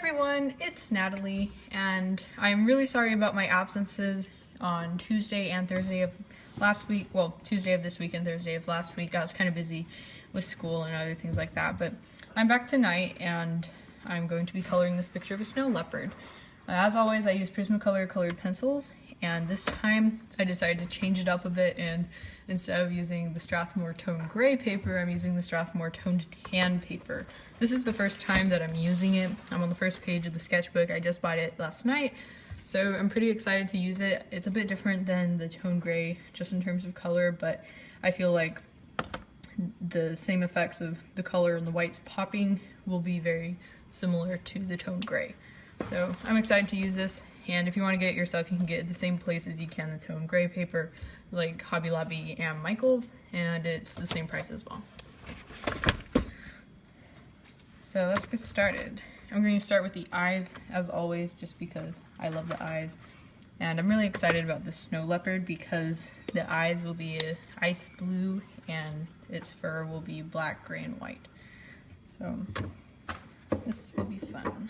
everyone, it's Natalie, and I'm really sorry about my absences on Tuesday and Thursday of last week. Well, Tuesday of this week and Thursday of last week. I was kind of busy with school and other things like that, but I'm back tonight and I'm going to be coloring this picture of a snow leopard. As always, I use Prismacolor colored pencils, and this time I decided to change it up a bit, and instead of using the Strathmore Tone Gray paper, I'm using the Strathmore Toned Tan paper. This is the first time that I'm using it. I'm on the first page of the sketchbook. I just bought it last night, so I'm pretty excited to use it. It's a bit different than the Tone Gray, just in terms of color, but I feel like the same effects of the color and the whites popping will be very similar to the Tone Gray. So I'm excited to use this, and if you want to get it yourself, you can get it the same places you can the Tone Gray paper, like Hobby Lobby and Michael's, and it's the same price as well. So let's get started. I'm going to start with the eyes, as always, just because I love the eyes. And I'm really excited about this snow leopard because the eyes will be ice blue and its fur will be black, gray, and white. So this will be fun.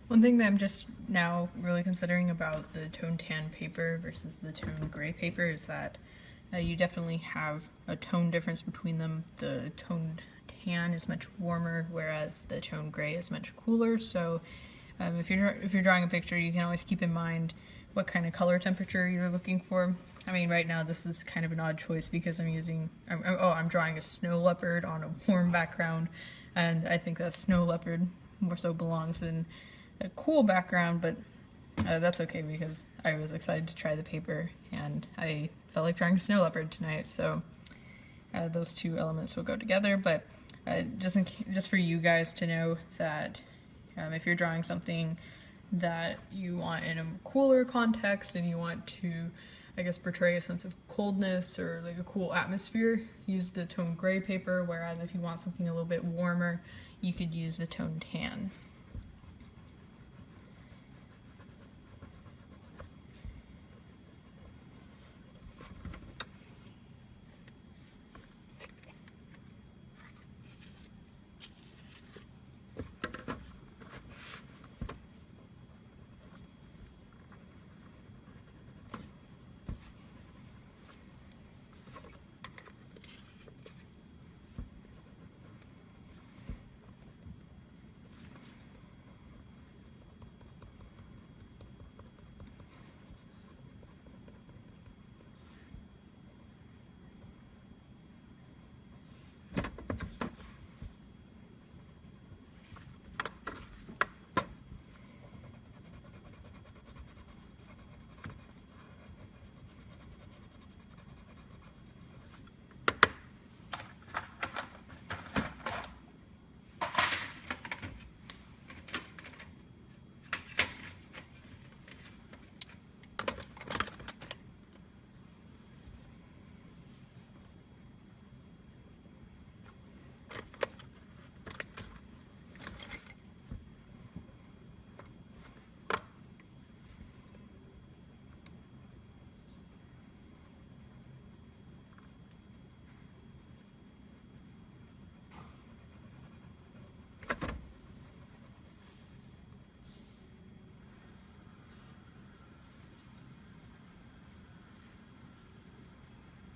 One thing that I'm just now really considering about the Tone Tan paper versus the Tone Gray paper is that you definitely have a tone difference between them. The Tone Tan is much warmer, whereas the Tone Gray is much cooler. So if you're drawing a picture, you can always keep in mind what kind of color temperature you're looking for. I mean, right now this is kind of an odd choice because I'm drawing a snow leopard on a warm background, and I think that snow leopard more so belongs in a cool background, but that's okay because I was excited to try the paper and I felt like drawing a snow leopard tonight, so those two elements will go together. But just for you guys to know that if you're drawing something that you want in a cooler context and you want to, I guess, portray a sense of coldness or like a cool atmosphere, use the Tone Gray paper, whereas if you want something a little bit warmer, you could use the Tone Tan.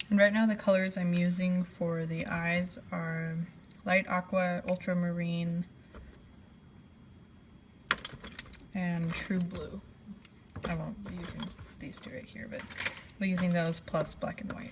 And right now the colors I'm using for the eyes are light aqua, ultramarine, and true blue. I won't be using these two right here, but I'll be using those plus black and white.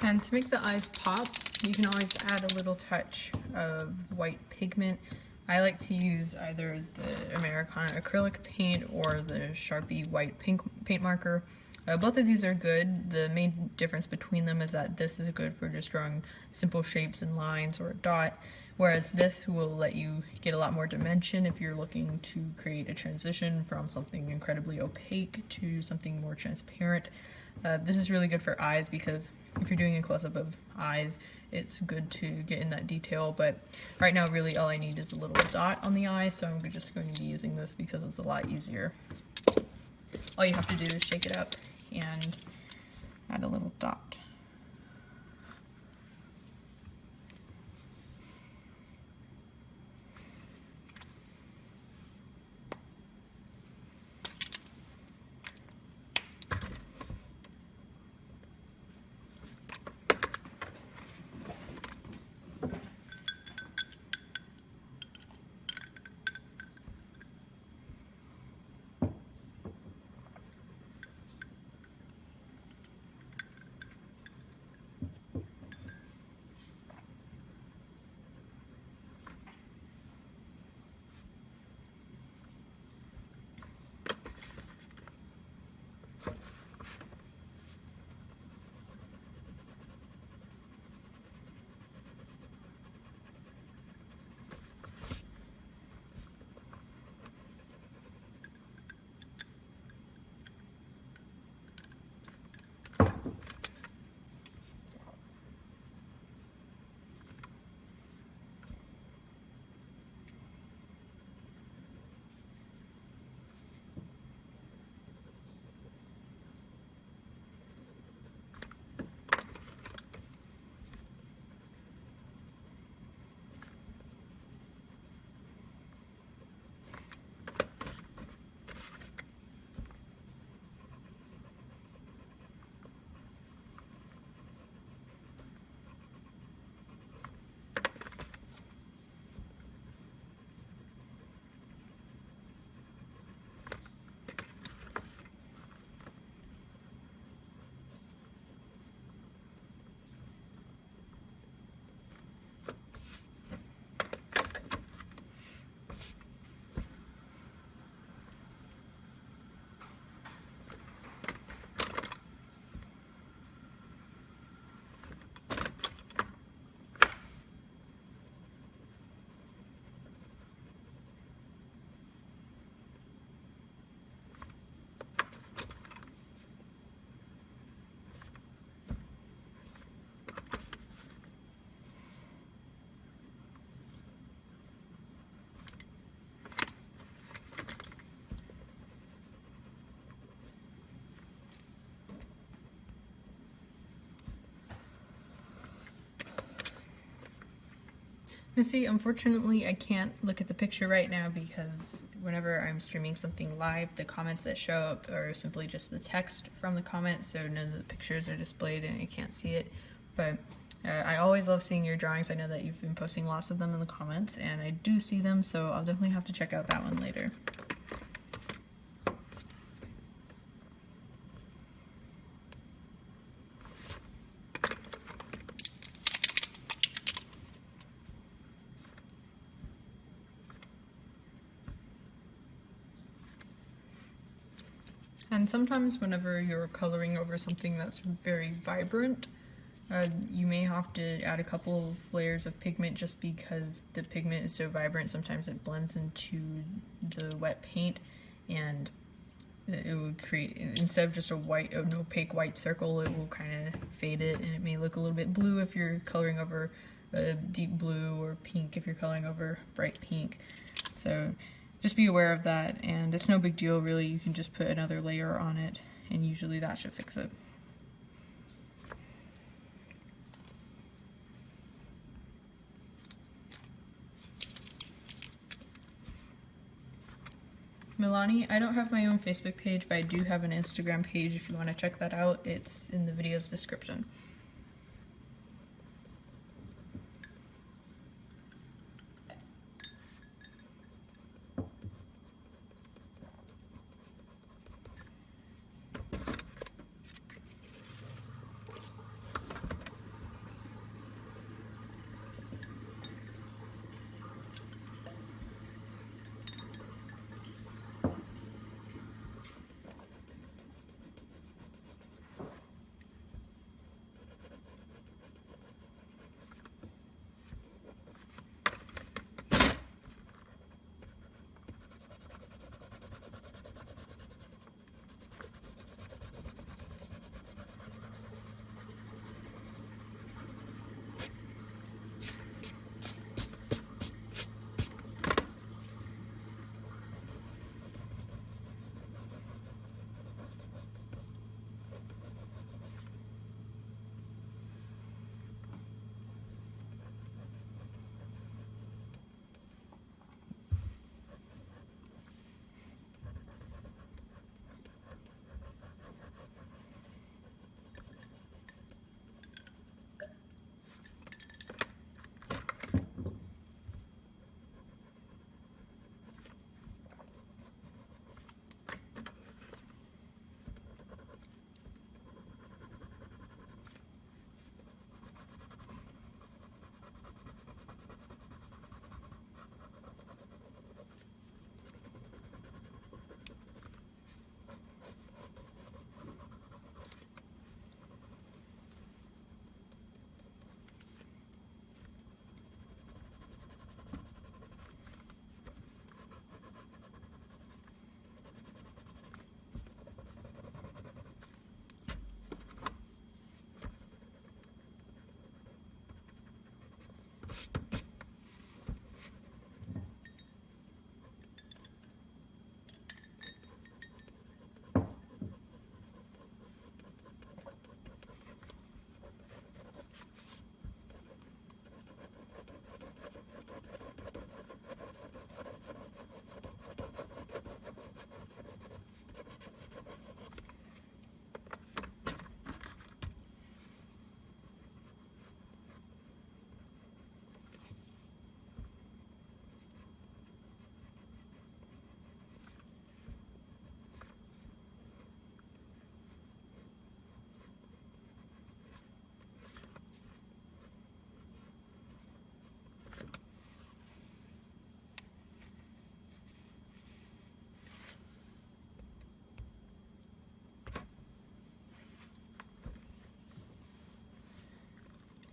And to make the eyes pop, you can always add a little touch of white pigment. I like to use either the Americana acrylic paint or the Sharpie white paint marker. Both of these are good. The main difference between them is that this is good for just drawing simple shapes and lines or a dot, whereas this will let you get a lot more dimension if you're looking to create a transition from something incredibly opaque to something more transparent. This is really good for eyes because if you're doing a close-up of eyes, it's good to get in that detail, but right now really all I need is a little dot on the eye, so I'm just going to be using this because it's a lot easier. All you have to do is shake it up and add a little dot. Now see, unfortunately I can't look at the picture right now because whenever I'm streaming something live, the comments that show up are simply just the text from the comment, so none of the pictures are displayed and I can't see it. But I always love seeing your drawings. I know that you've been posting lots of them in the comments, and I do see them, so I'll definitely have to check out that one later. And sometimes whenever you're coloring over something that's very vibrant, you may have to add a couple of layers of pigment just because the pigment is so vibrant. Sometimes it blends into the wet paint and it would create, instead of just an opaque white circle, it will kind of fade it, and it may look a little bit blue if you're coloring over a deep blue, or pink if you're coloring over bright pink. So just be aware of that, and it's no big deal really. You can just put another layer on it and usually that should fix it. Milani, I don't have my own Facebook page, but I do have an Instagram page if you want to check that out. It's in the video's description.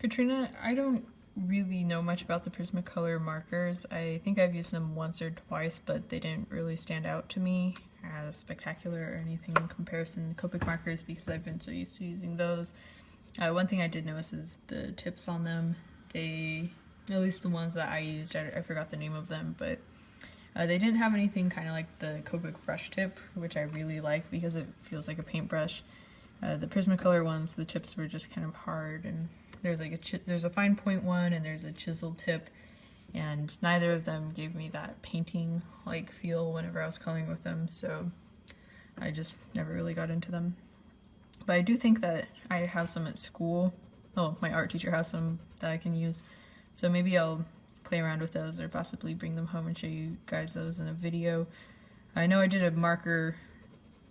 Katrina, I don't really know much about the Prismacolor markers. I think I've used them once or twice, but they didn't really stand out to me as spectacular or anything in comparison to Copic markers because I've been so used to using those. One thing I did notice is the tips on them. They, at least the ones that I used, I forgot the name of them, but they didn't have anything kind of like the Copic brush tip, which I really like because it feels like a paintbrush. The Prismacolor ones, the tips were just kind of hard, and there's like there's a fine point one and there's a chisel tip, and neither of them gave me that painting like feel whenever I was coloring with them, so I just never really got into them. But I do think that I have some at school. Oh, my art teacher has some that I can use, so maybe I'll play around with those or possibly bring them home and show you guys those in a video. I know I did a marker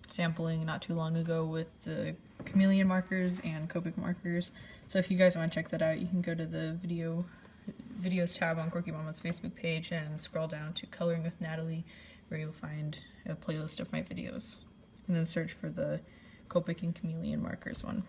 sampling not too long ago with the chameleon markers and Copic markers, so if you guys want to check that out, you can go to the videos tab on Quirky Mama's Facebook page and scroll down to Coloring with Natalie, where you'll find a playlist of my videos. and then search for the Copic and Chameleon markers one.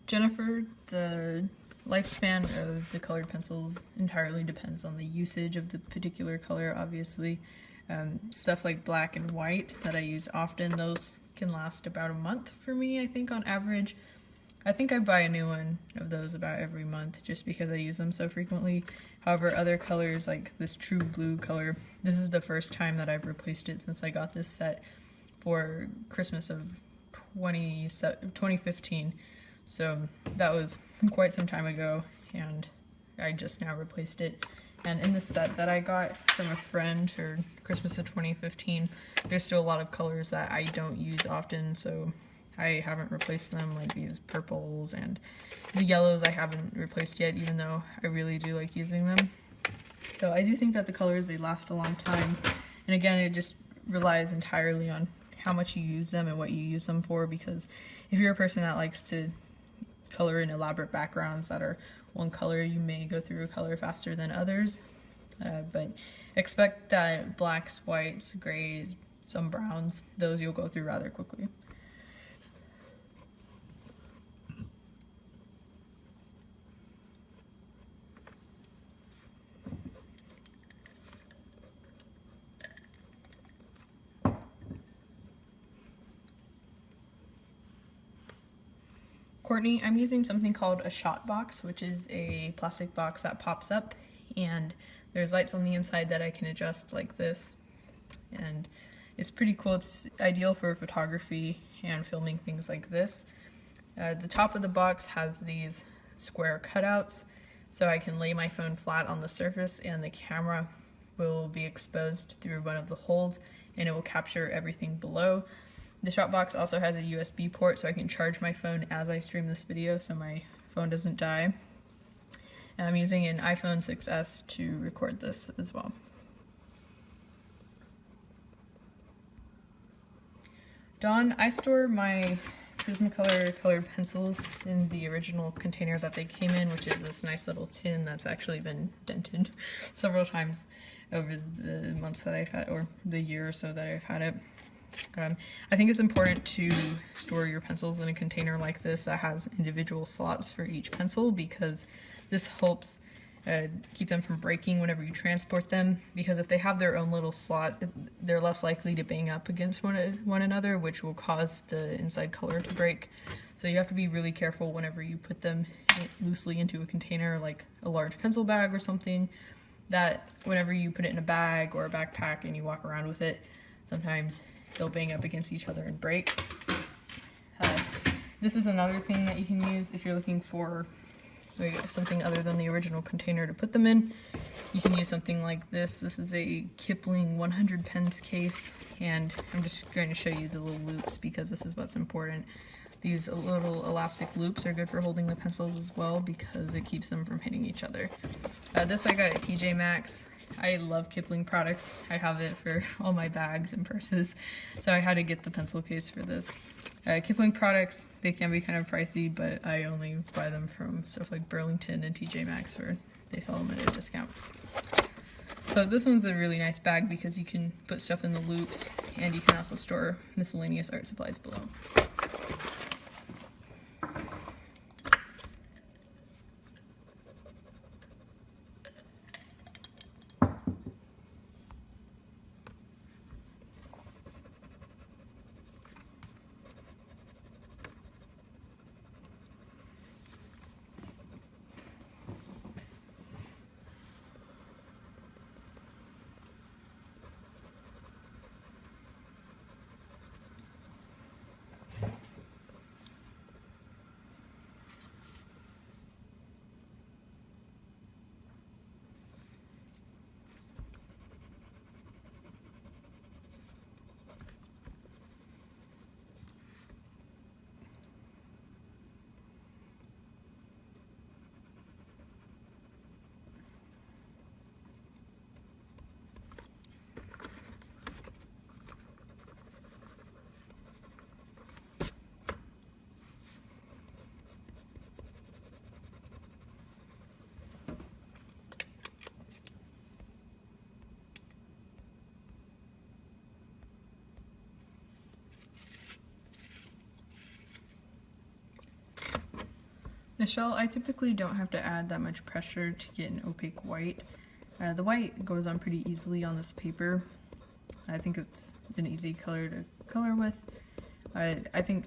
Jennifer, the lifespan of the colored pencils entirely depends on the usage of the particular color, obviously. Stuff like black and white that I use often, those can last about a month for me, I think, on average. I think I buy a new one of those about every month just because I use them so frequently. However, other colors like this true blue color, this is the first time that I've replaced it since I got this set for Christmas of 2015. So that was quite some time ago, and I just now replaced it. And in the set that I got from a friend for Christmas of 2015, there's still a lot of colors that I don't use often, so I haven't replaced them, like these purples, and the yellows I haven't replaced yet, even though I really do like using them. So I do think that the colors, they last a long time. And again, it just relies entirely on how much you use them and what you use them for, because if you're a person that likes to color in elaborate backgrounds that are one color, you may go through a color faster than others, but expect that blacks, whites, grays, some browns, those you'll go through rather quickly. Courtney, I'm using something called a shot box, which is a plastic box that pops up, and there's lights on the inside that I can adjust like this, and it's pretty cool. It's ideal for photography and filming things like this. The top of the box has these square cutouts, so I can lay my phone flat on the surface and the camera will be exposed through one of the holes and it will capture everything below. The Shopbox also has a USB port, so I can charge my phone as I stream this video so my phone doesn't die. And I'm using an iPhone 6s to record this as well. Dawn, I store my Prismacolor colored pencils in the original container that they came in, which is this nice little tin that's actually been dented several times over the months that I've had, or the year or so that I've had it. I think it's important to store your pencils in a container like this that has individual slots for each pencil, because this helps keep them from breaking whenever you transport them, because if they have their own little slot, they're less likely to bang up against one another, which will cause the inside color to break. So you have to be really careful whenever you put them loosely into a container like a large pencil bag or something, that whenever you put it in a bag or a backpack and you walk around with it, sometimes they'll bang up against each other and break. This is another thing that you can use if you're looking for something other than the original container to put them in. You can use something like this. This is a Kipling 100 pens case, and I'm just going to show you the little loops because this is what's important. These little elastic loops are good for holding the pencils as well because it keeps them from hitting each other. This I got at TJ Maxx. I love Kipling products. I have it for all my bags and purses, so I had to get the pencil case for this. Kipling products, they can be kind of pricey, but I only buy them from stuff like Burlington and TJ Maxx where they sell them at a discount. So this one's a really nice bag because you can put stuff in the loops and you can also store miscellaneous art supplies below. The shell, I typically don't have to add that much pressure to get an opaque white. The white goes on pretty easily on this paper. I think it's an easy color to color with. I think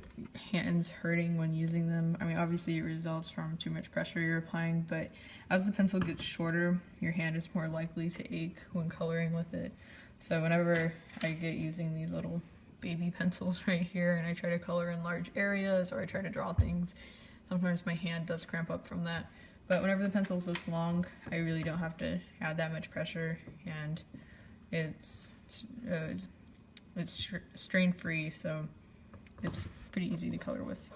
hands hurting when using them. I mean, obviously it results from too much pressure you're applying, but as the pencil gets shorter, your hand is more likely to ache when coloring with it. So whenever I get using these little baby pencils right here and I try to color in large areas or I try to draw things, sometimes my hand does cramp up from that. But whenever the pencil's this long, I really don't have to add that much pressure, and it's strain free, so it's pretty easy to color with.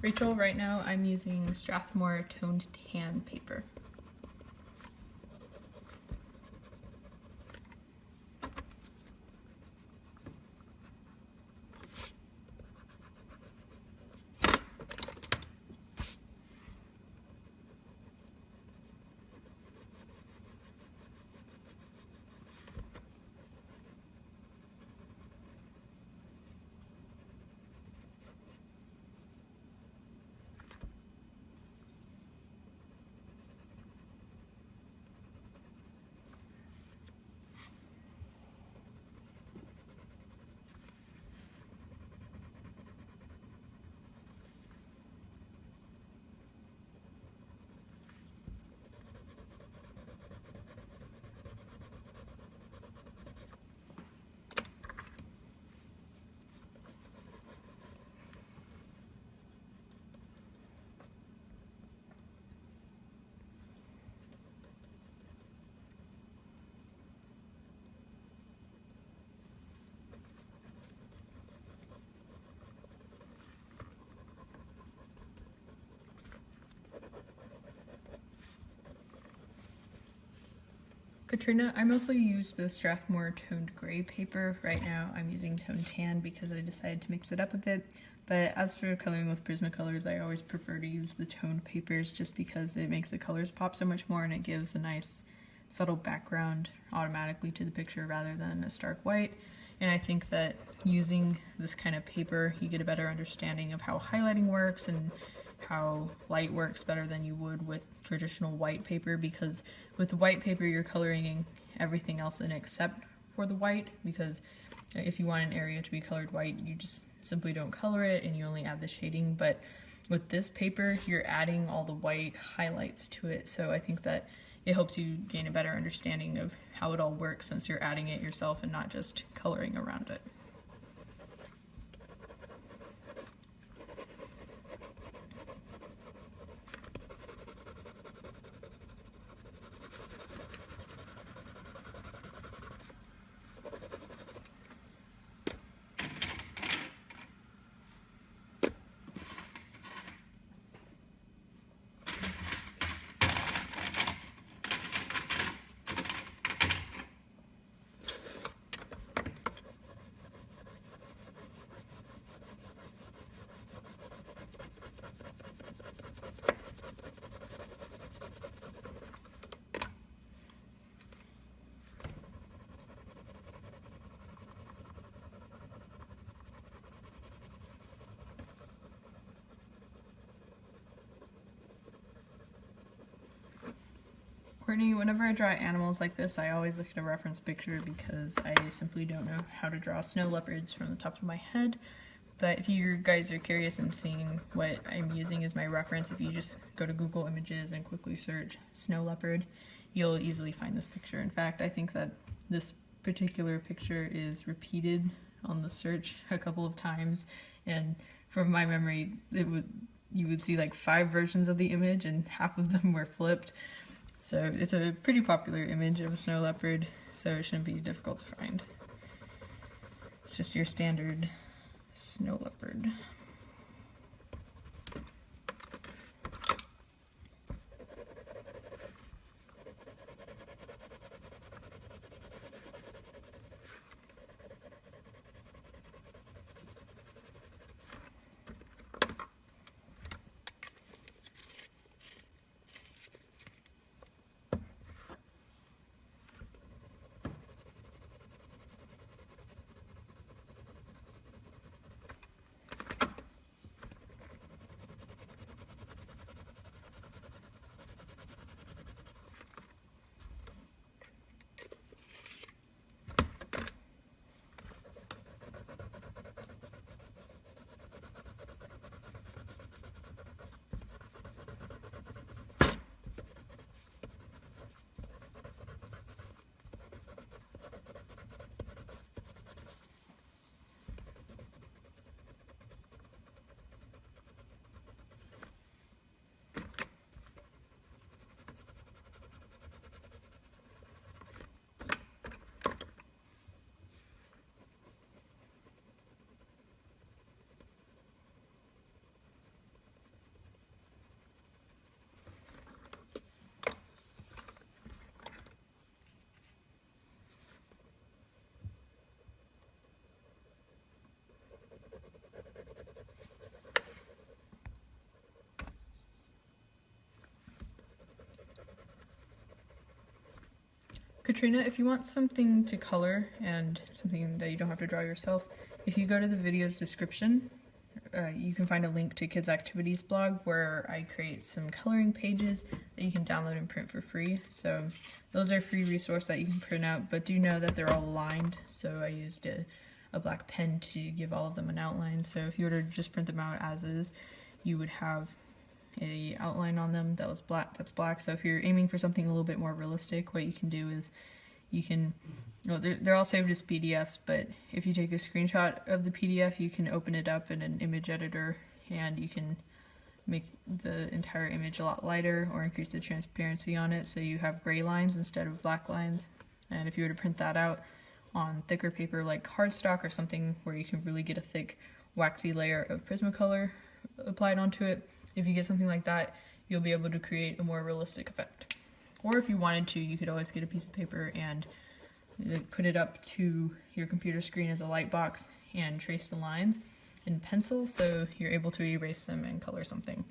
Rachel, right now I'm using Strathmore toned tan paper. Katrina, I mostly use the Strathmore toned gray paper. Right now I'm using toned tan because I decided to mix it up a bit. But as for coloring with Prismacolors, I always prefer to use the toned papers just because it makes the colors pop so much more and it gives a nice subtle background automatically to the picture rather than a stark white. And I think that using this kind of paper, you get a better understanding of how highlighting works and how light works better than you would with traditional white paper, because with the white paper you're coloring everything else in except for the white, because if you want an area to be colored white you just simply don't color it and you only add the shading. But with this paper you're adding all the white highlights to it, so I think that it helps you gain a better understanding of how it all works since you're adding it yourself and not just coloring around it. Courtney, whenever I draw animals like this, I always look at a reference picture because I simply don't know how to draw snow leopards from the top of my head. But if you guys are curious in seeing what I'm using as my reference, if you just go to Google Images and quickly search snow leopard, you'll easily find this picture. In fact, I think that this particular picture is repeated on the search a couple of times, and from my memory, you would see like 5 versions of the image and half of them were flipped. So it's a pretty popular image of a snow leopard, so it shouldn't be difficult to find. It's just your standard snow leopard. Katrina, if you want something to color and something that you don't have to draw yourself, if you go to the video's description, you can find a link to Kids Activities blog where I create some coloring pages that you can download and print for free. So those are a free resource that you can print out, but do know that they're all lined. So I used a black pen to give all of them an outline. So if you were to just print them out as is, you would have a outline on them that was black. That's black. So if you're aiming for something a little bit more realistic, what you can do is you can, well, they're all saved as PDFs, but if you take a screenshot of the PDF, you can open it up in an image editor and you can make the entire image a lot lighter or increase the transparency on it so you have gray lines instead of black lines. And if you were to print that out on thicker paper like cardstock or something where you can really get a thick waxy layer of Prismacolor applied onto it, if you get something like that, you'll be able to create a more realistic effect. Or if you wanted to, you could always get a piece of paper and put it up to your computer screen as a light box and trace the lines in pencil so you're able to erase them and color something.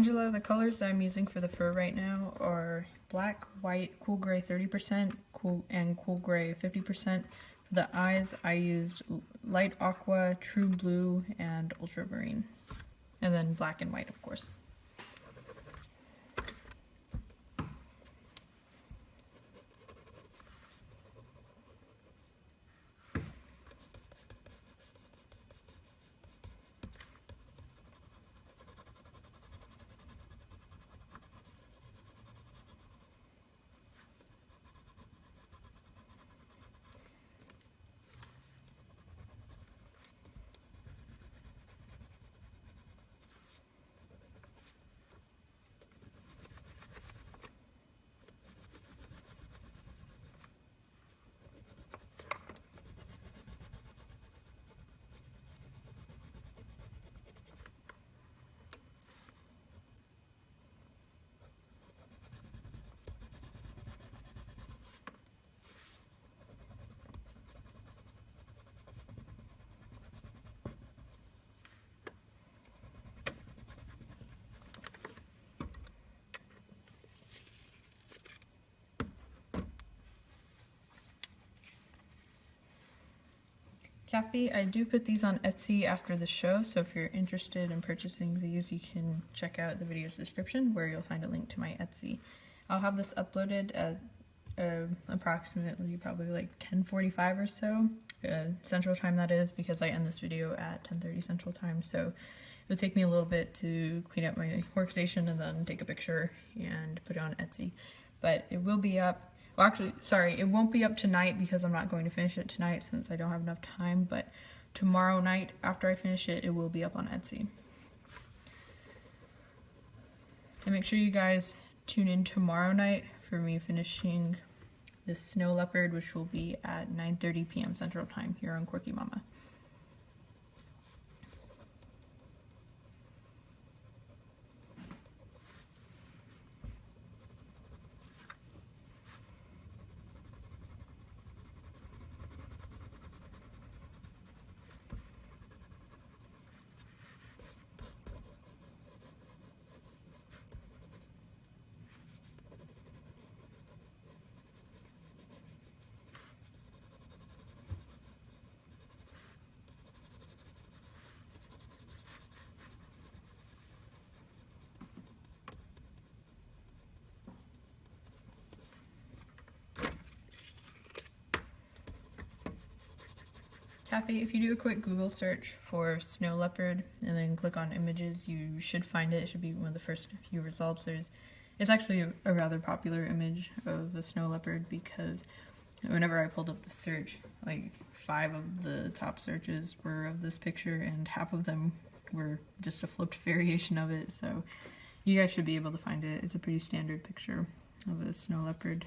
Angela, the colors I'm using for the fur right now are black, white, cool gray 30%, cool gray 50%. For the eyes, I used light aqua, true blue, and ultramarine. And then black and white, of course. Kathy, I do put these on Etsy after the show, so if you're interested in purchasing these, you can check out the video's description where you'll find a link to my Etsy. I'll have this uploaded at approximately probably like 10:45 or so, Central Time that is, because I end this video at 10:30 Central Time, so it'll take me a little bit to clean up my workstation and then take a picture and put it on Etsy. But it will be up. Well, actually, sorry, it won't be up tonight because I'm not going to finish it tonight since I don't have enough time, but tomorrow night after I finish it, it will be up on Etsy. And make sure you guys tune in tomorrow night for me finishing this snow leopard, which will be at 9:30 p.m. Central Time here on Quirky Mama. Kathy, if you do a quick Google search for snow leopard and then click on images, you should find it. It should be one of the first few results. It's actually a rather popular image of a snow leopard because whenever I pulled up the search, like 5 of the top searches were of this picture and half of them were just a flipped variation of it. So you guys should be able to find it. It's a pretty standard picture of a snow leopard.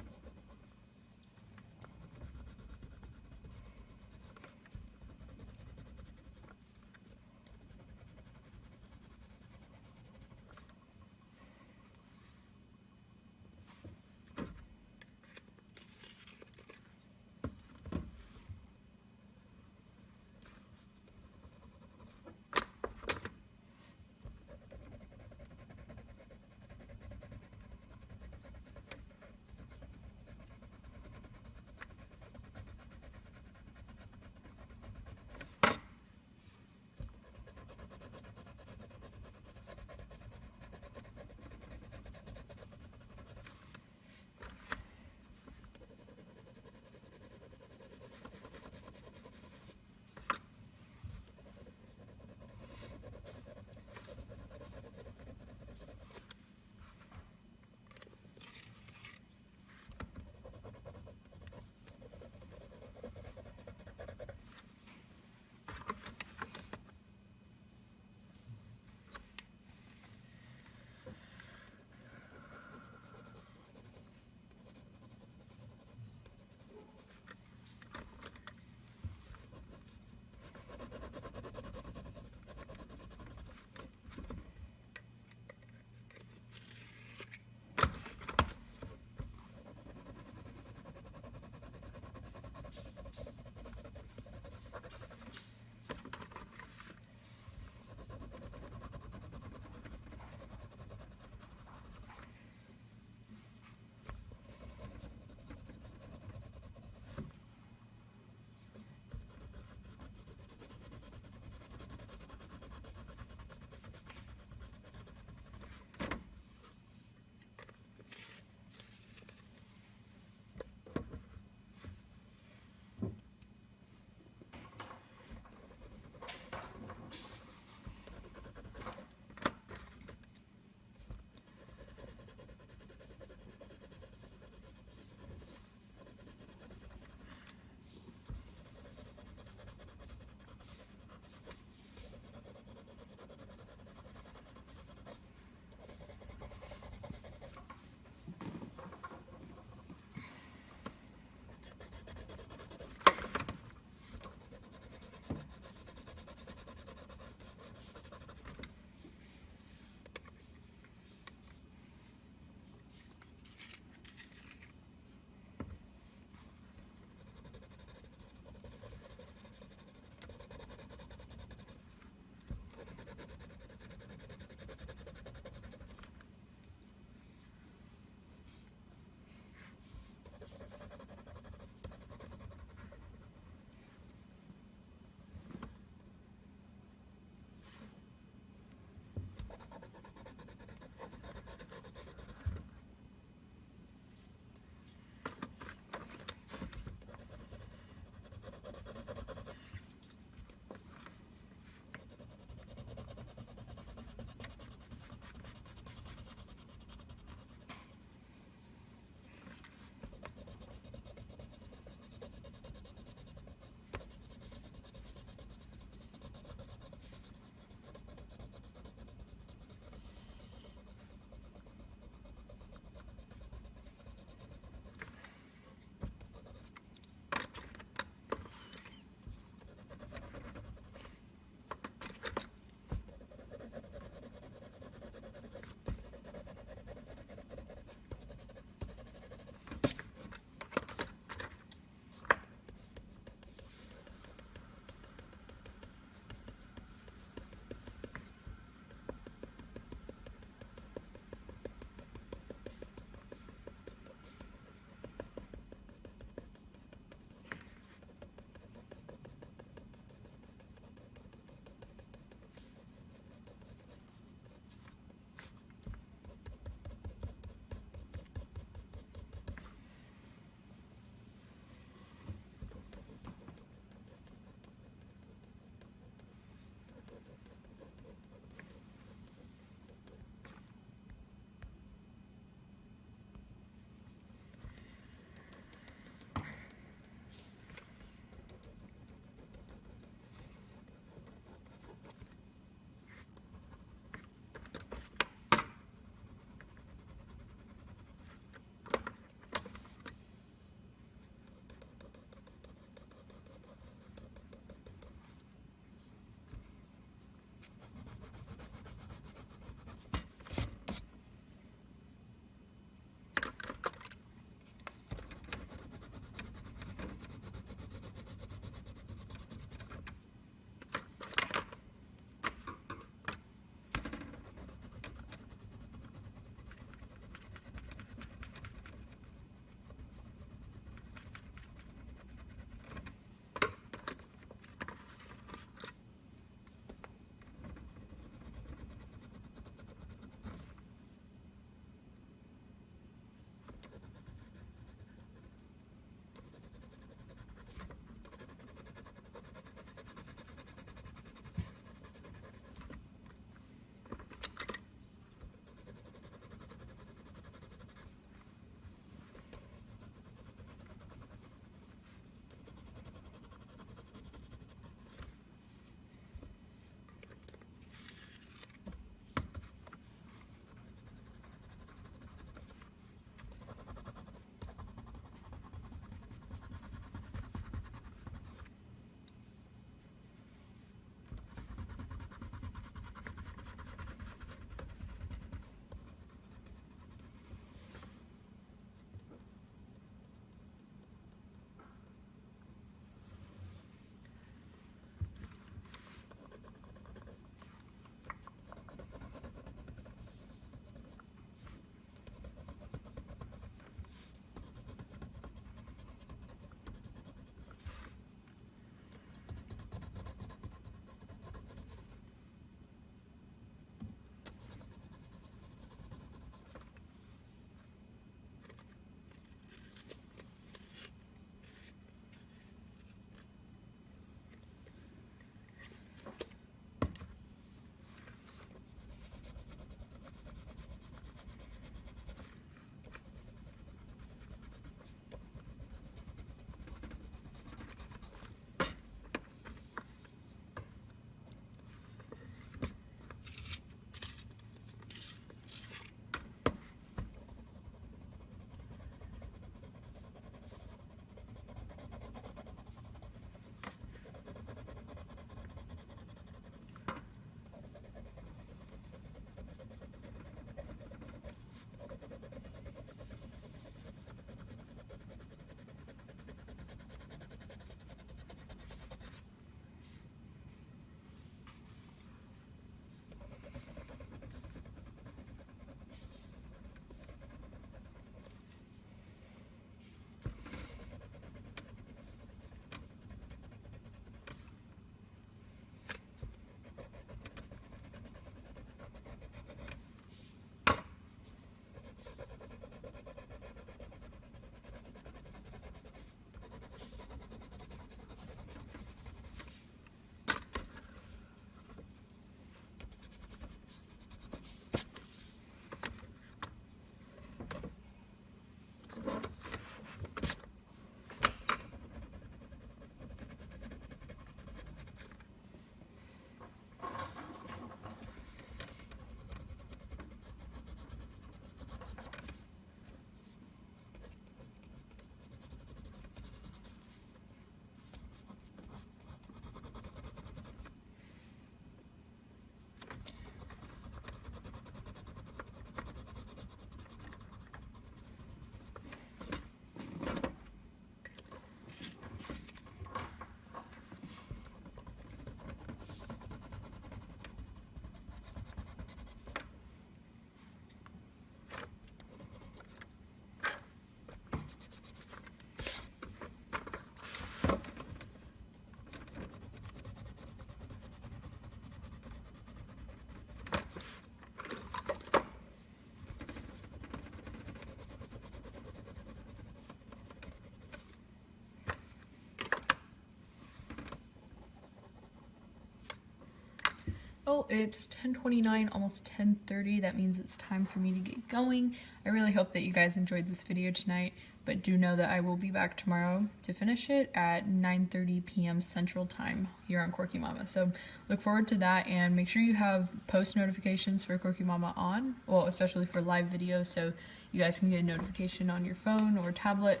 Well, it's 10:29, almost 10:30. That means it's time for me to get going. I really hope that you guys enjoyed this video tonight, but do know that I will be back tomorrow to finish it at 9:30 p.m. Central Time here on Quirky Mama. So look forward to that, and make sure you have post notifications for Quirky Mama on, well, especially for live videos, so you guys can get a notification on your phone or tablet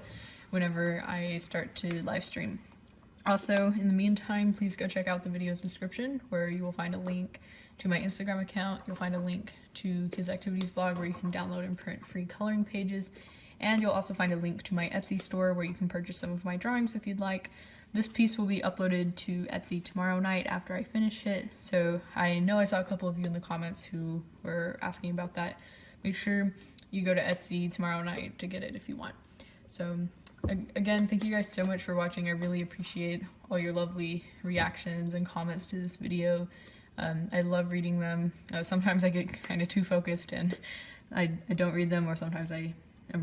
whenever I start to live stream. Also, in the meantime, please go check out the video's description where you will find a link to my Instagram account. You'll find a link to Kids Activities blog where you can download and print free coloring pages. And you'll also find a link to my Etsy store where you can purchase some of my drawings if you'd like. This piece will be uploaded to Etsy tomorrow night after I finish it. So I know I saw a couple of you in the comments who were asking about that. Make sure you go to Etsy tomorrow night to get it if you want. So again, thank you guys so much for watching. I really appreciate all your lovely reactions and comments to this video. I love reading them. Sometimes I get kind of too focused and I don't read them, or sometimes I'm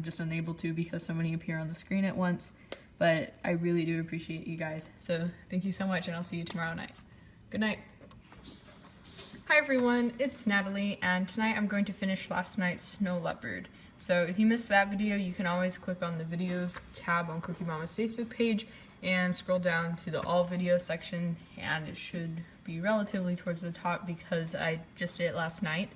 just unable to because so many appear on the screen at once. But I really do appreciate you guys. So thank you so much, and I'll see you tomorrow night. Good night. Hi everyone, it's Natalie, and tonight I'm going to finish last night's Snow Leopard. So if you missed that video, you can always click on the videos tab on Quirky Mama's Facebook page and scroll down to the all videos section, and it should be relatively towards the top because I just did it last night.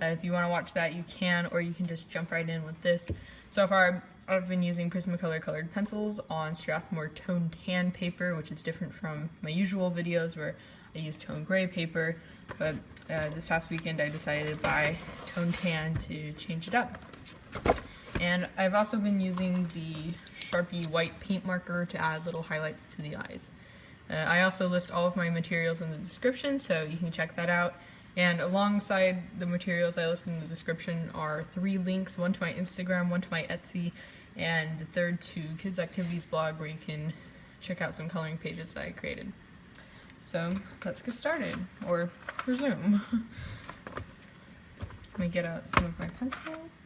If you want to watch that, you can, or you can just jump right in with this. So far, I've been using Prismacolor colored pencils on Strathmore Tone Tan paper, which is different from my usual videos where I use Tone Gray paper, but this past weekend I decided to buy Tone Tan to change it up. And I've also been using the Sharpie white paint marker to add little highlights to the eyes. I also list all of my materials in the description, so you can check that out. And alongside the materials I list in the description are 3 links, one to my Instagram, one to my Etsy, and the third to Kids Activities blog where you can check out some coloring pages that I created. So let's get started, or resume. Let me get out some of my pencils.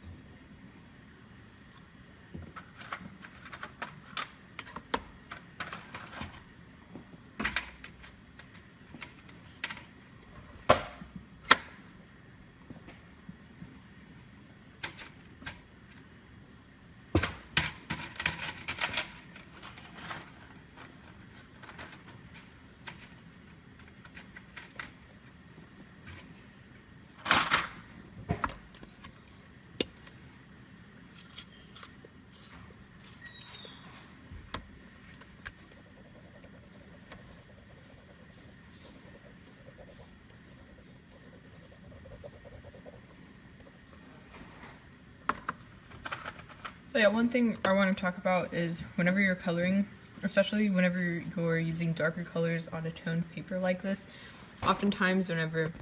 So yeah, one thing I want to talk about is whenever you're coloring, especially whenever you're using darker colors on a toned paper like this, oftentimes whenever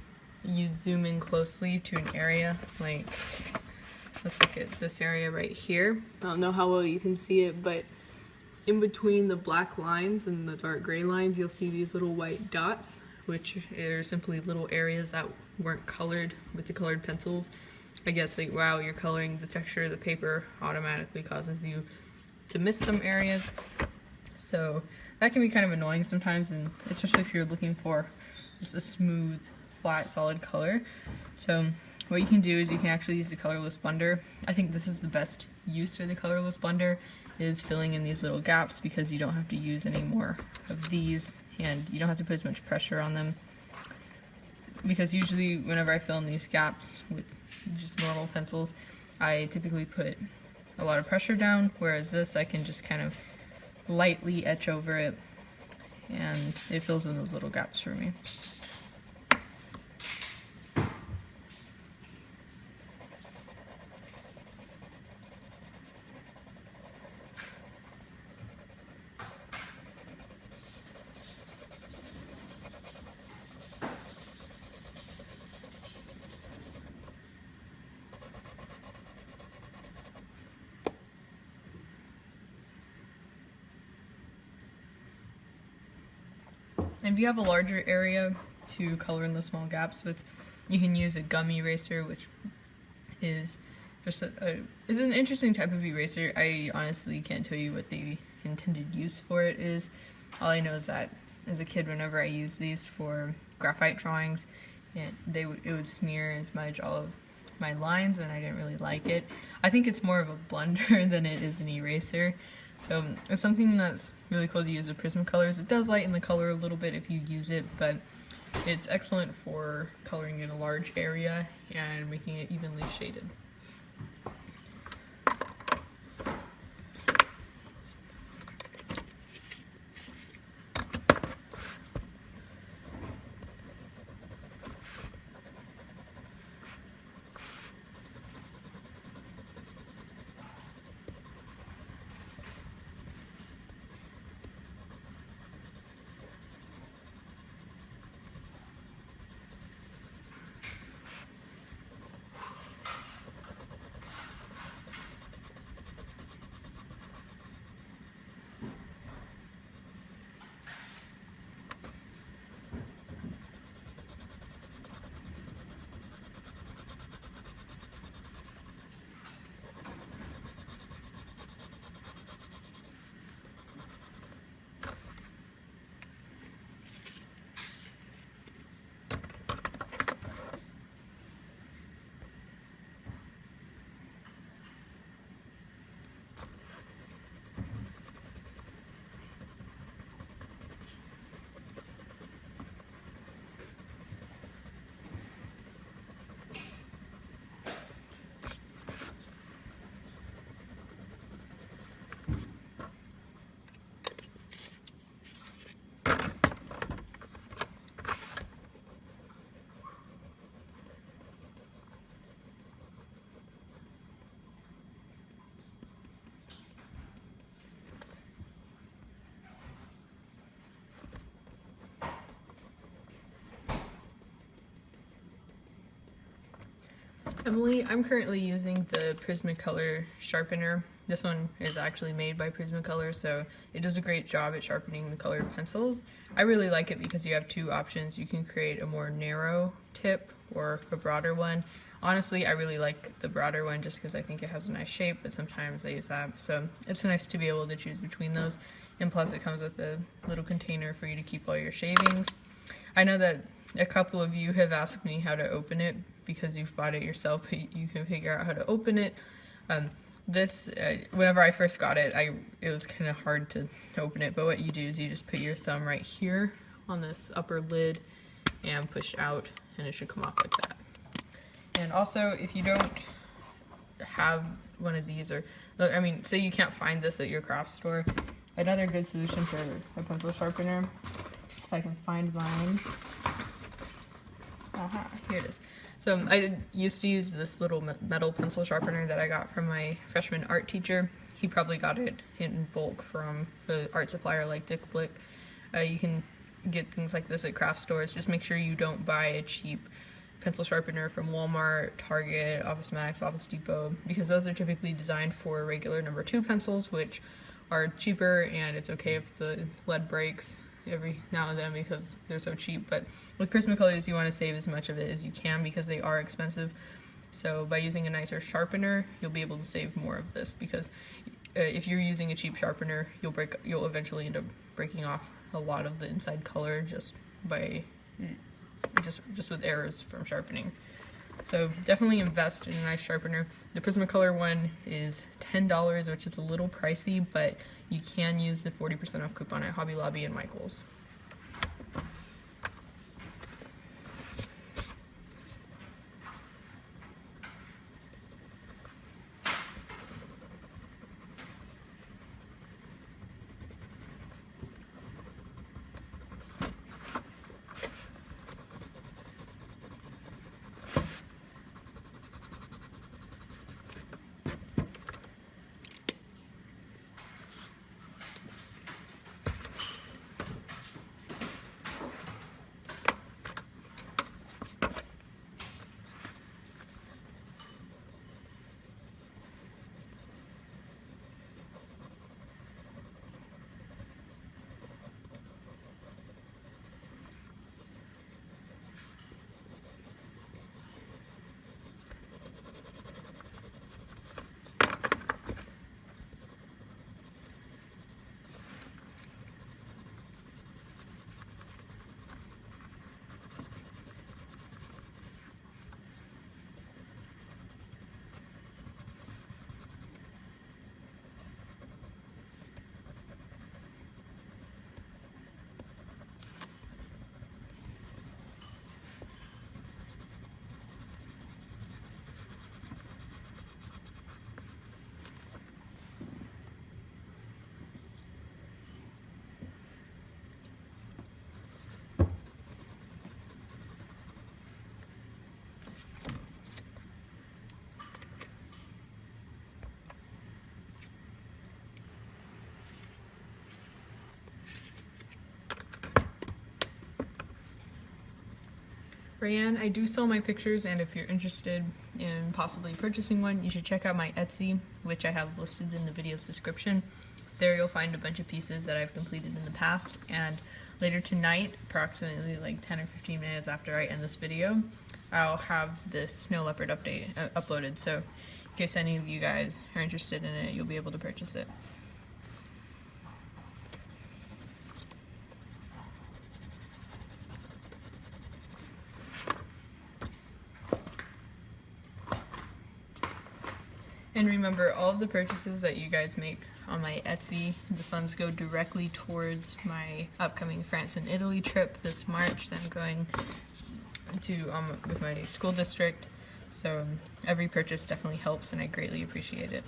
you zoom in closely to an area, like let's look at this area right here. I don't know how well you can see it, but in between the black lines and the dark gray lines, you'll see these little white dots, which are simply little areas that weren't colored with the colored pencils. I guess like while you're coloring, the texture of the paper automatically causes you to miss some areas. So that can be kind of annoying sometimes, and especially if you're looking for just a smooth, flat, solid color. So what you can do is you can actually use the colorless blender. I think this is the best use for the colorless blender, is filling in these little gaps, because you don't have to use any more of these and you don't have to put as much pressure on them. Because usually whenever I fill in these gaps with just normal pencils, I typically put a lot of pressure down, whereas this I can just kind of lightly etch over it and it fills in those little gaps for me. If you have a larger area to color in the small gaps with, you can use a gum eraser, which is just is an interesting type of eraser. I honestly can't tell you what the intended use for it is. All I know is that as a kid, whenever I used these for graphite drawings, and it would smear and smudge all of my lines, and I didn't really like it. I think it's more of a blender than it is an eraser. So it's something that's really cool to use with Prismacolors. It does lighten the color a little bit if you use it, but it's excellent for coloring in a large area and making it evenly shaded. Emily, I'm currently using the Prismacolor sharpener. This one is actually made by Prismacolor, so it does a great job at sharpening the colored pencils. I really like it because you have two options. You can create a more narrow tip or a broader one. Honestly, I really like the broader one just because I think it has a nice shape, but sometimes I use that. So it's nice to be able to choose between those. And plus it comes with a little container for you to keep all your shavings. I know that a couple of you have asked me how to open it because you've bought it yourself, but you can figure out how to open it. Whenever I first got it, it was kind of hard to open it, but what you do is you just put your thumb right here on this upper lid and push out, and it should come off like that. And also, if you don't have one of these, or I mean, say you can't find this at your craft store, another good solution for a pencil sharpener, if I can find mine. Aha, here it is. So I used to use this little metal pencil sharpener that I got from my freshman art teacher. He probably got it in bulk from the art supplier like Dick Blick. You can get things like this at craft stores. Just make sure you don't buy a cheap pencil sharpener from Walmart, Target, Office Max, Office Depot, because those are typically designed for regular #2 pencils, which are cheaper, and it's okay if the lead breaks every now and then because they're so cheap. But with Prismacolors, you want to save as much of it as you can because they are expensive. So by using a nicer sharpener, you'll be able to save more of this, because if you're using a cheap sharpener, you'll eventually end up breaking off a lot of the inside color just with errors from sharpening. So definitely invest in a nice sharpener. The Prismacolor one is $10, which is a little pricey, but you can use the 40% off coupon at Hobby Lobby and Michael's. Rayanne, I do sell my pictures, and if you're interested in possibly purchasing one, you should check out my Etsy, which I have listed in the video's description. There you'll find a bunch of pieces that I've completed in the past, and later tonight, approximately like 10 or 15 minutes after I end this video, I'll have this Snow Leopard update uploaded, so in case any of you guys are interested in it, you'll be able to purchase it. And remember, all of the purchases that you guys make on my Etsy, the funds go directly towards my upcoming France and Italy trip this March that I'm going to with my school district. So every purchase definitely helps, and I greatly appreciate it.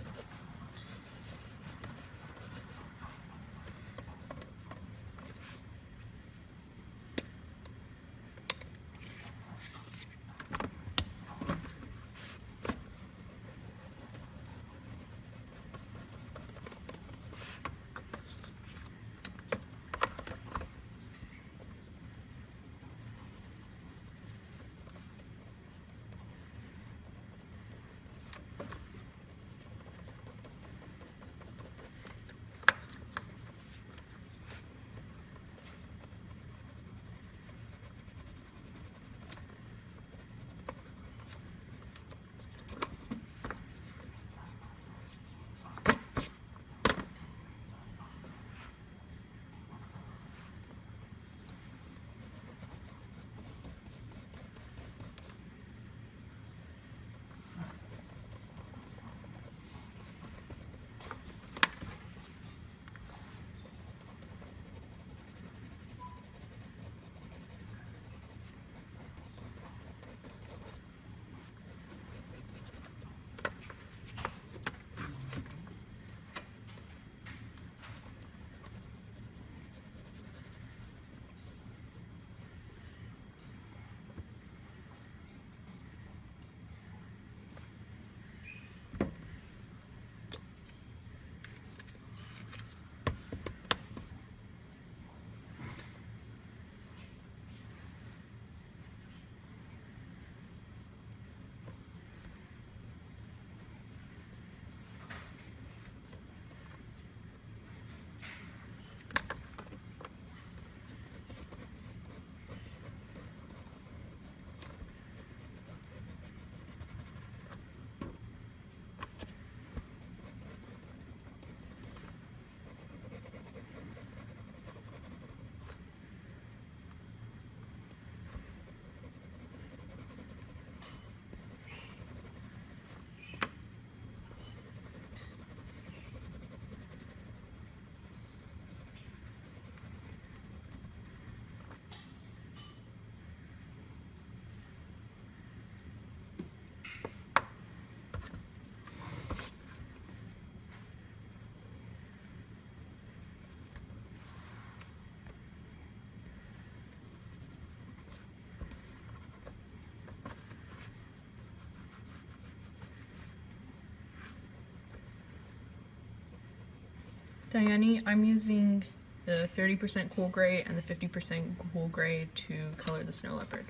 Diane, I'm using the 30% cool gray and the 50% cool gray to color the Snow Leopard.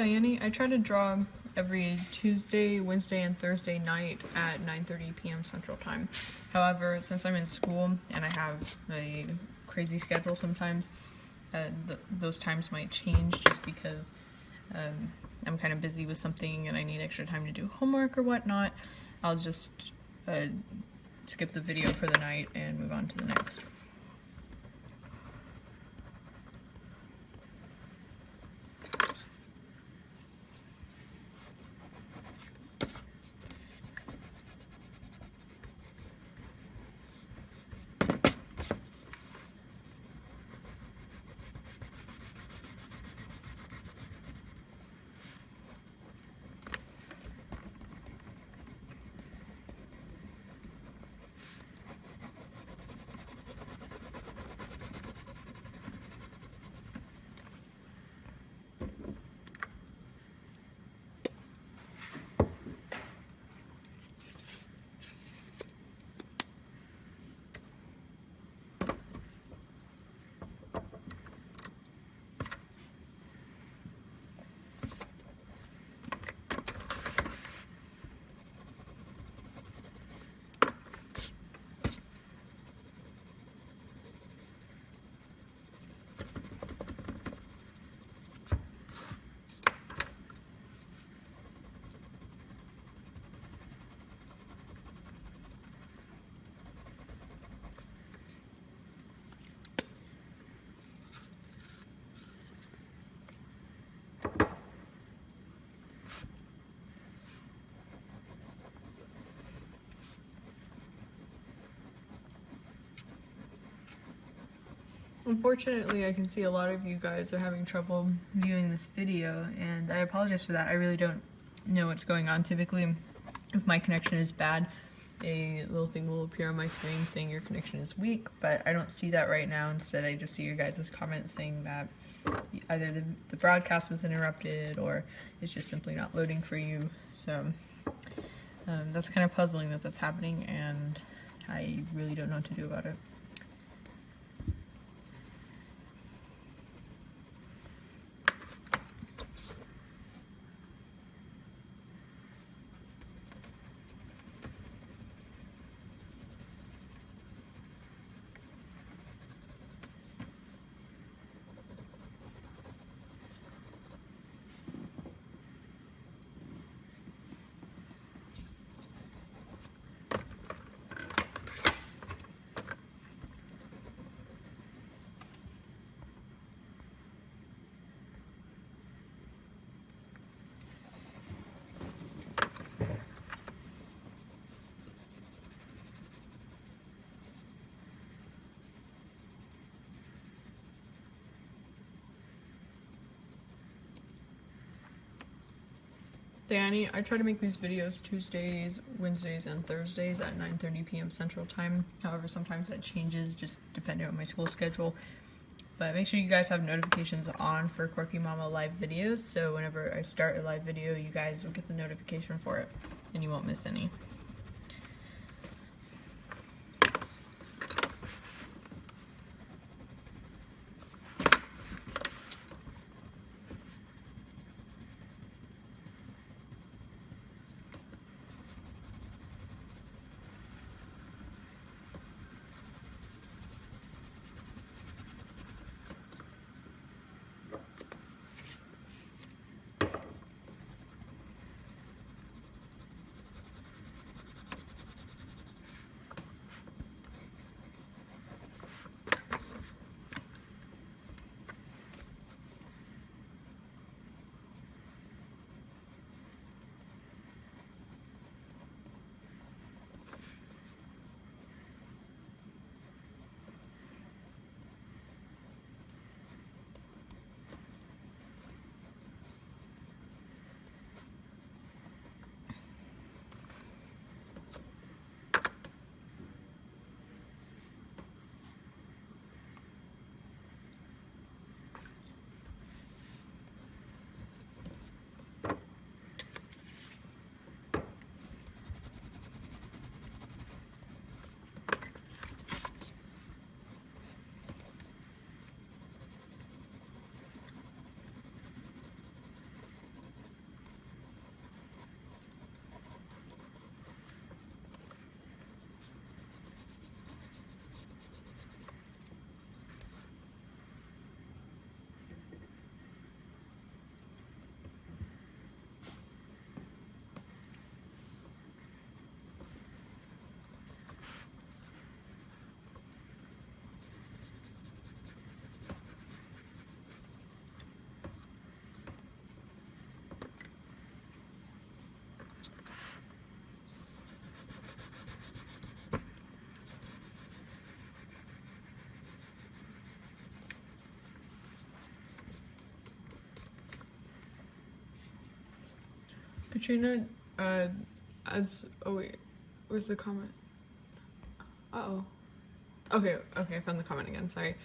Diane, I try to draw every Tuesday, Wednesday, and Thursday night at 9:30 p.m. Central Time. However, since I'm in school and I have a crazy schedule sometimes, those times might change just because I'm kind of busy with something and I need extra time to do homework or whatnot. I'll just skip the video for the night and move on to the next. Unfortunately, I can see a lot of you guys are having trouble viewing this video, and I apologize for that. I really don't know what's going on. Typically, if my connection is bad, a little thing will appear on my screen saying your connection is weak, but I don't see that right now. Instead, I just see your guys' comments saying that either the broadcast was interrupted or it's just simply not loading for you. So that's kind of puzzling that that's happening, and I really don't know what to do about it. Danny, I try to make these videos Tuesdays, Wednesdays, and Thursdays at 9:30 p.m. Central Time. However, sometimes that changes just depending on my school schedule. But make sure you guys have notifications on for Quirky Mama live videos, so whenever I start a live video, you guys will get the notification for it, and you won't miss any. Katrina, oh wait, where's the comment? Uh-oh. Okay, I found the comment again, sorry.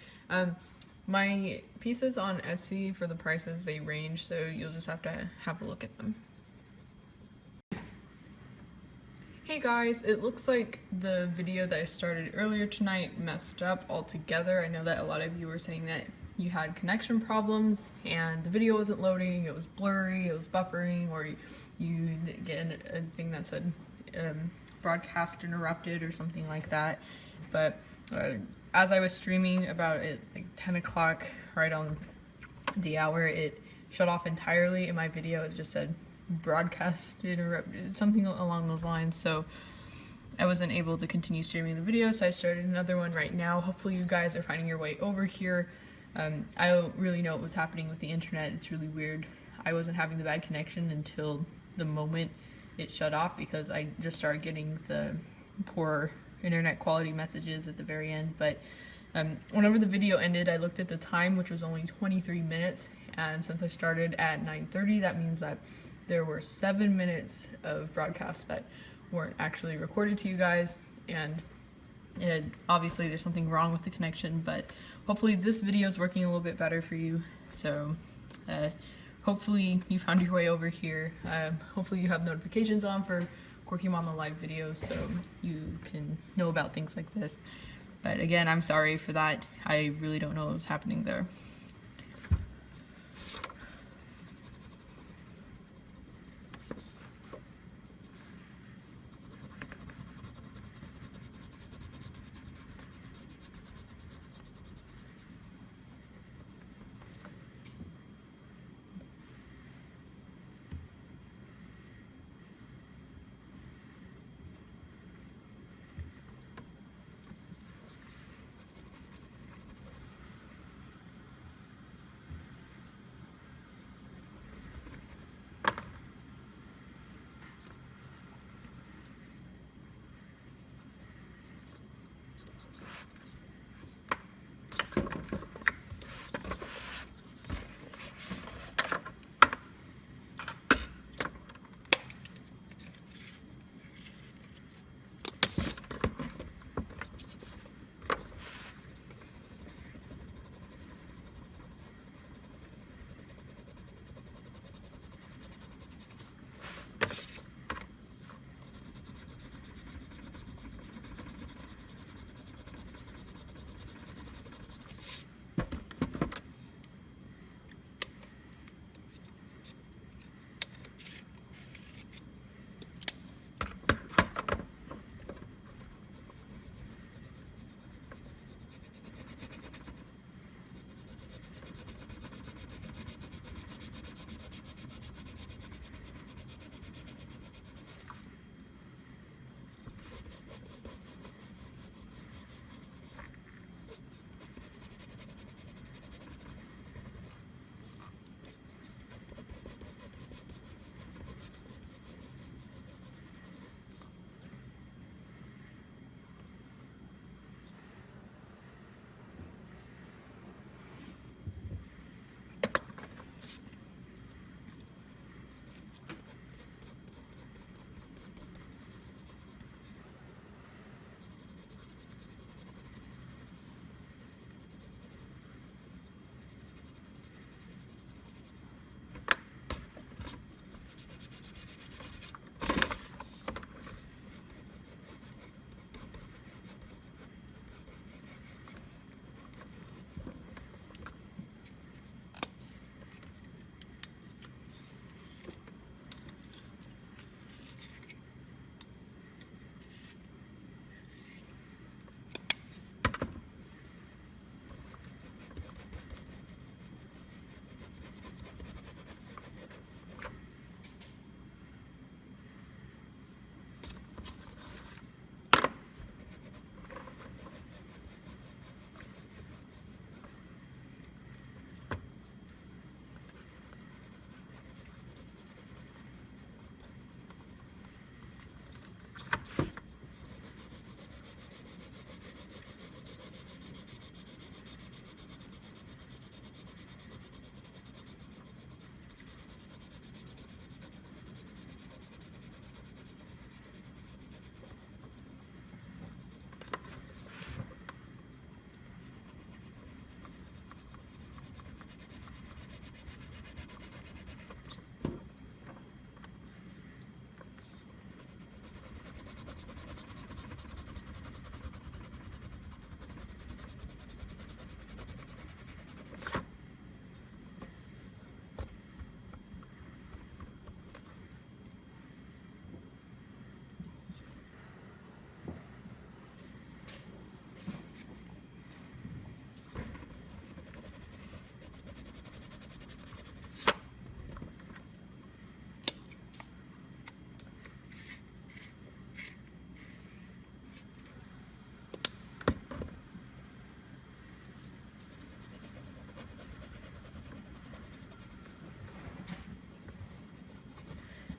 My pieces on Etsy, for the prices, they range, so you'll just have to have a look at them. Hey guys, it looks like the video that I started earlier tonight messed up altogether. I know that a lot of you were saying that you had connection problems and the video wasn't loading, it was blurry, it was buffering, or you get a thing that said broadcast interrupted or something like that. But as I was streaming about at like 10 o'clock, right on the hour, it shut off entirely and my video it just said broadcast interrupted, something along those lines, so I wasn't able to continue streaming the video, so I started another one right now. Hopefully you guys are finding your way over here. I don't really know what was happening with the internet. It's really weird. I wasn't having the bad connection until the moment it shut off because I just started getting the poor internet quality messages at the very end. But whenever the video ended, I looked at the time, which was only 23 minutes, and since I started at 9:30, that means that there were 7 minutes of broadcasts that weren't actually recorded to you guys, and obviously there's something wrong with the connection, but hopefully this video is working a little bit better for you. So hopefully you found your way over here. Hopefully you have notifications on for Quirky Mama live videos so you can know about things like this. But again, I'm sorry for that. I really don't know what was happening there.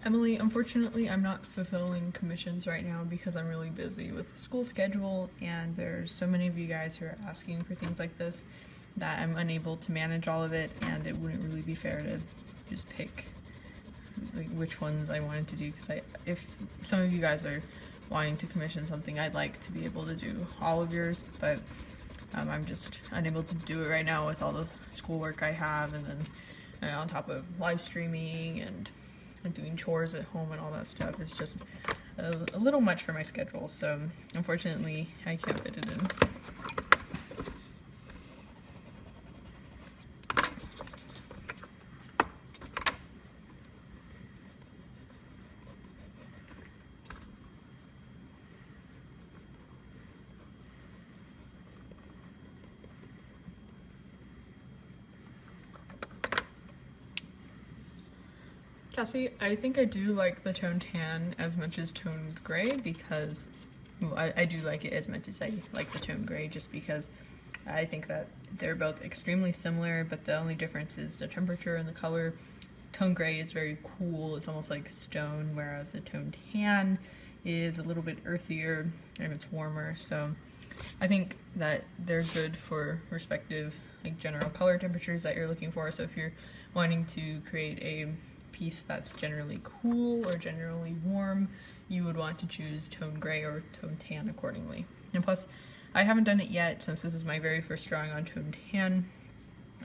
Emily, unfortunately, I'm not fulfilling commissions right now because I'm really busy with the school schedule, and there's so many of you guys who are asking for things like this that I'm unable to manage all of it, and it wouldn't really be fair to just pick like which ones I wanted to do, because if some of you guys are wanting to commission something, I'd like to be able to do all of yours, but I'm just unable to do it right now with all the schoolwork I have, and then on top of live streaming and doing chores at home and all that stuff. It's just a little much for my schedule, so unfortunately I can't fit it in. Cassie, I think I do like the tone tan as much as tone gray because, well, I do like it as much as I like the tone gray, just because I think that they're both extremely similar, but the only difference is the temperature and the color. Tone gray is very cool, it's almost like stone, whereas the tone tan is a little bit earthier and it's warmer, so I think that they're good for respective like general color temperatures that you're looking for. So if you're wanting to create a piece that's generally cool or generally warm, you would want to choose tone gray or tone tan accordingly. And plus, I haven't done it yet since this is my very first drawing on tone tan,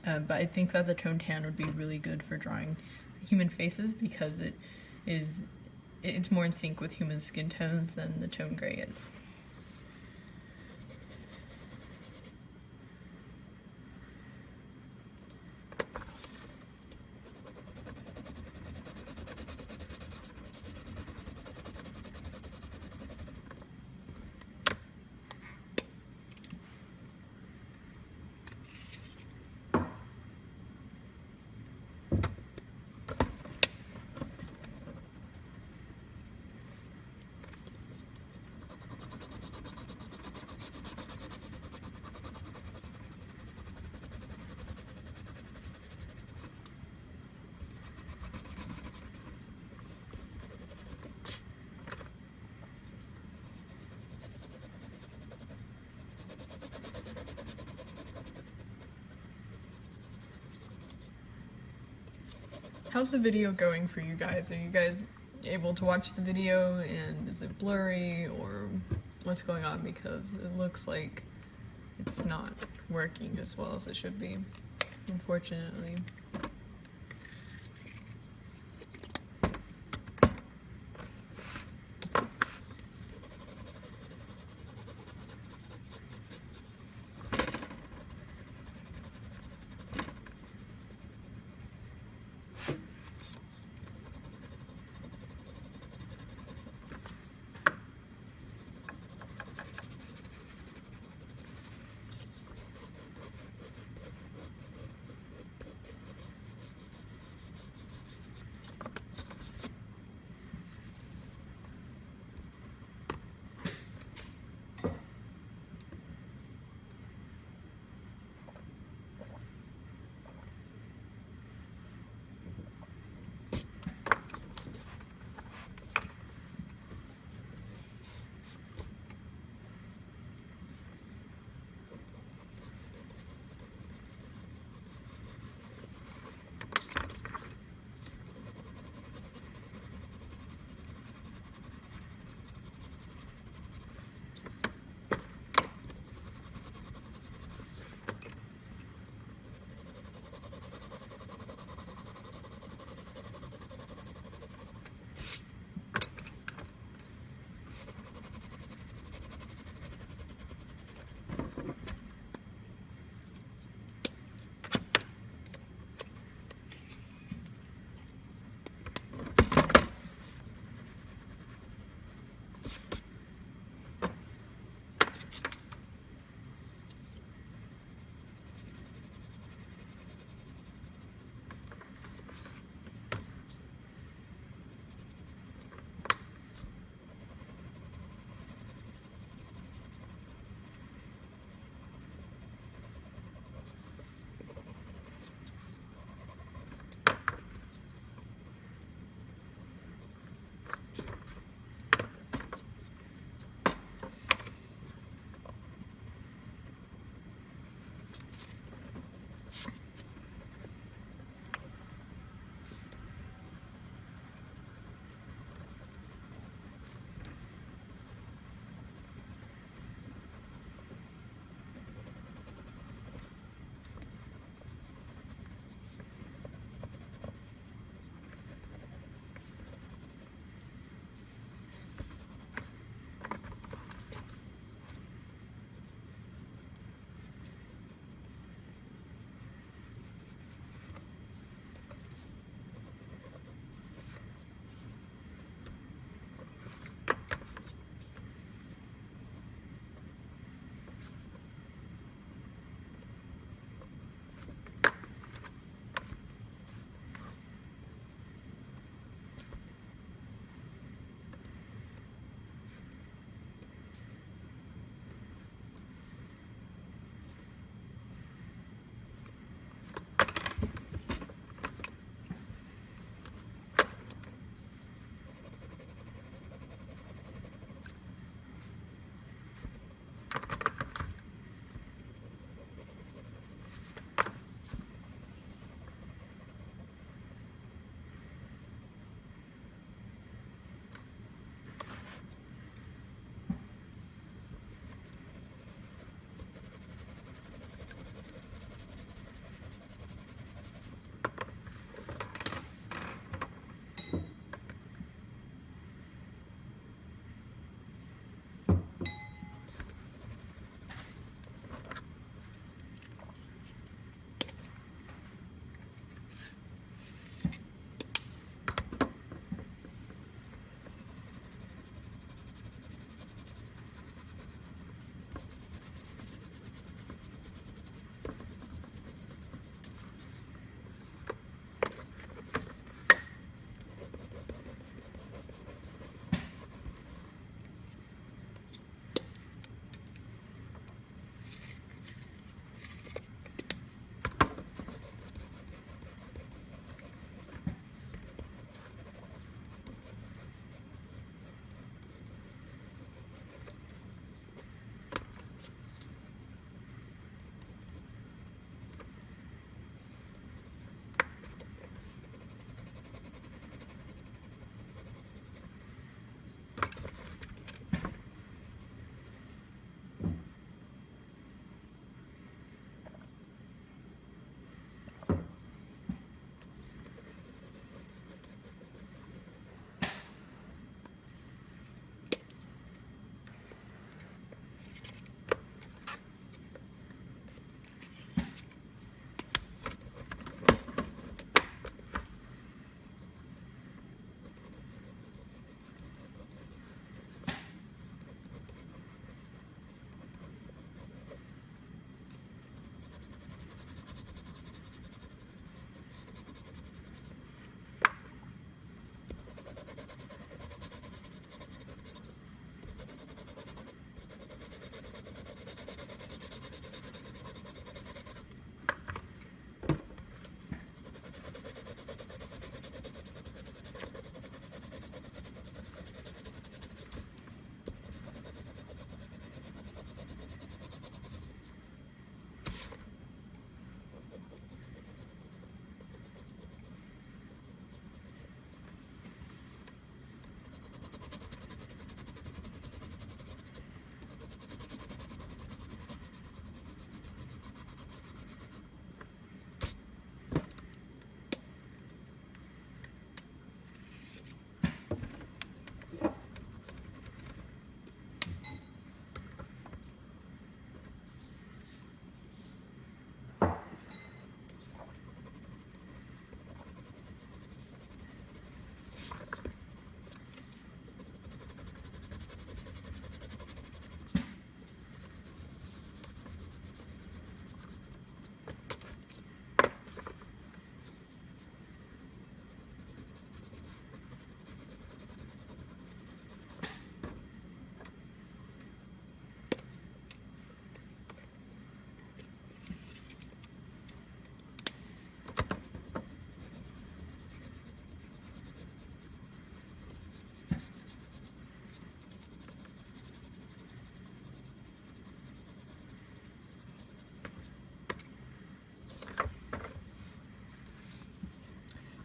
but I think that the tone tan would be really good for drawing human faces because it's more in sync with human skin tones than the tone gray is. How's the video going for you guys? Are you guys able to watch the video, and is it blurry or what's going on? Because it looks like it's not working as well as it should be, unfortunately.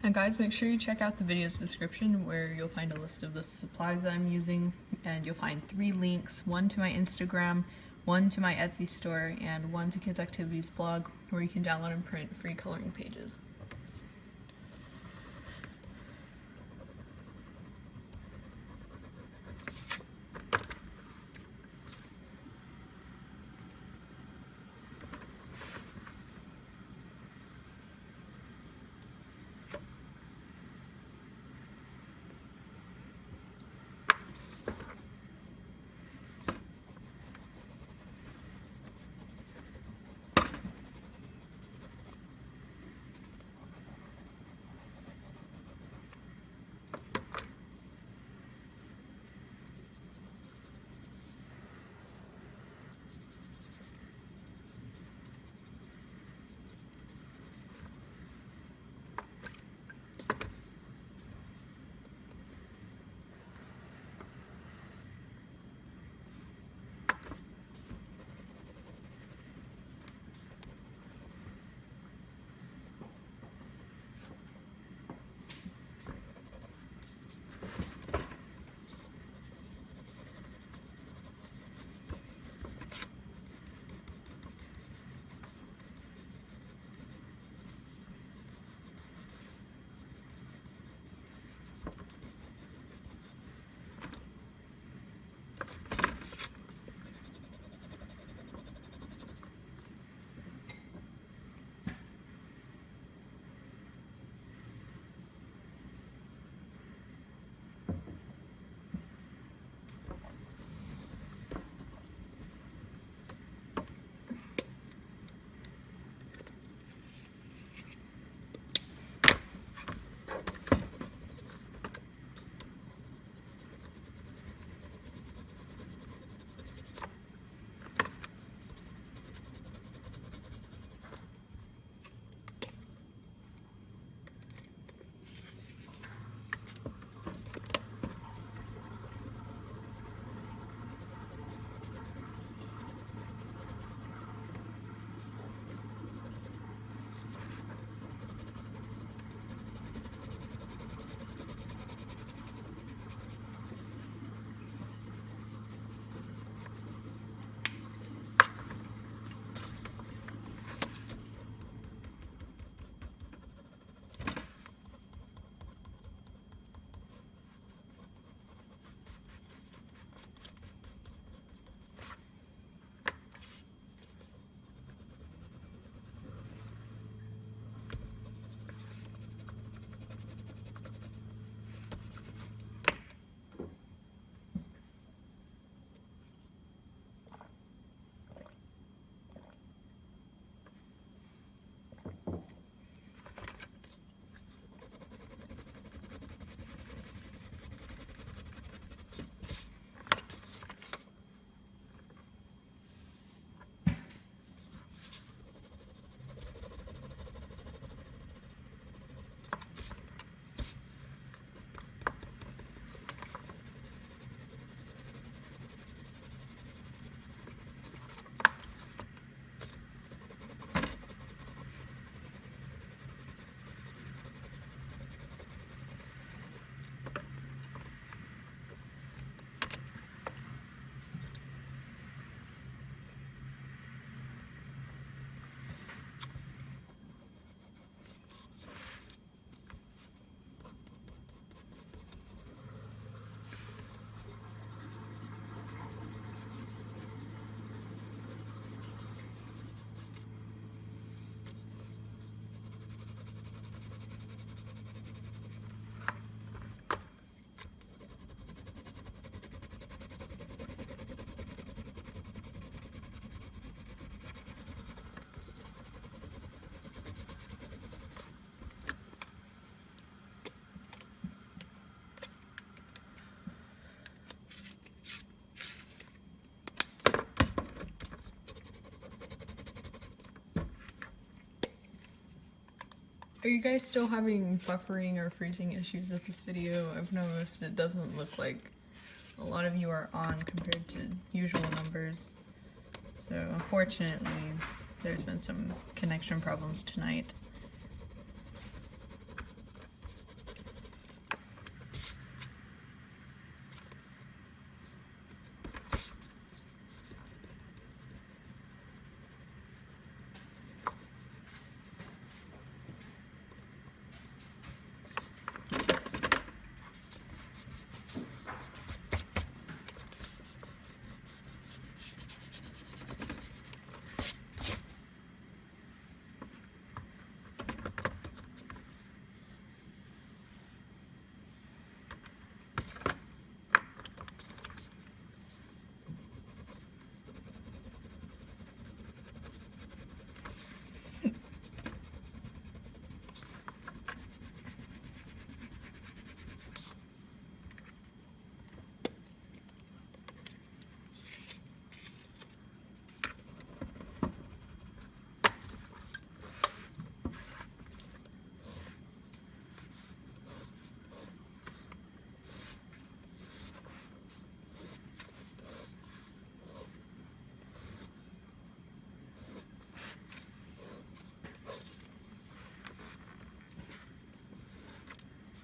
And guys, make sure you check out the video's description where you'll find a list of the supplies that I'm using, and you'll find 3 links, one to my Instagram, one to my Etsy store, and one to Kids Activities blog where you can download and print free coloring pages. Are you guys still having buffering or freezing issues with this video? I've noticed it doesn't look like a lot of you are on compared to usual numbers. So unfortunately, there's been some connection problems tonight.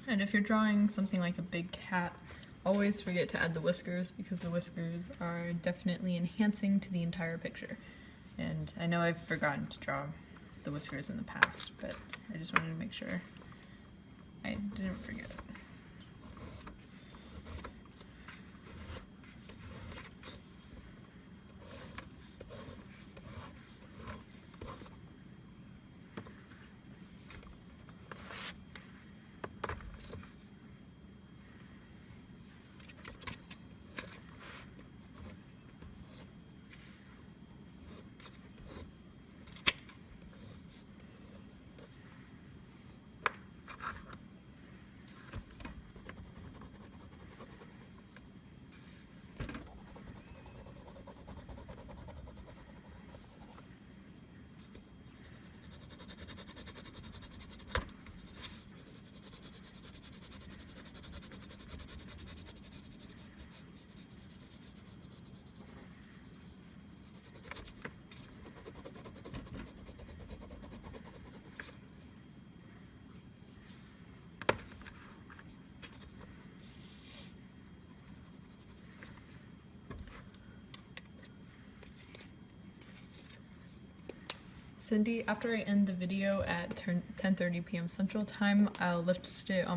And if you're drawing something like a big cat, always forget to add the whiskers, because the whiskers are definitely enhancing to the entire picture. And I know I've forgotten to draw the whiskers in the past, but I just wanted to make sure I didn't forget it. Cindy, after I end the video at 10:30 p.m. Central Time, I'll lift it on my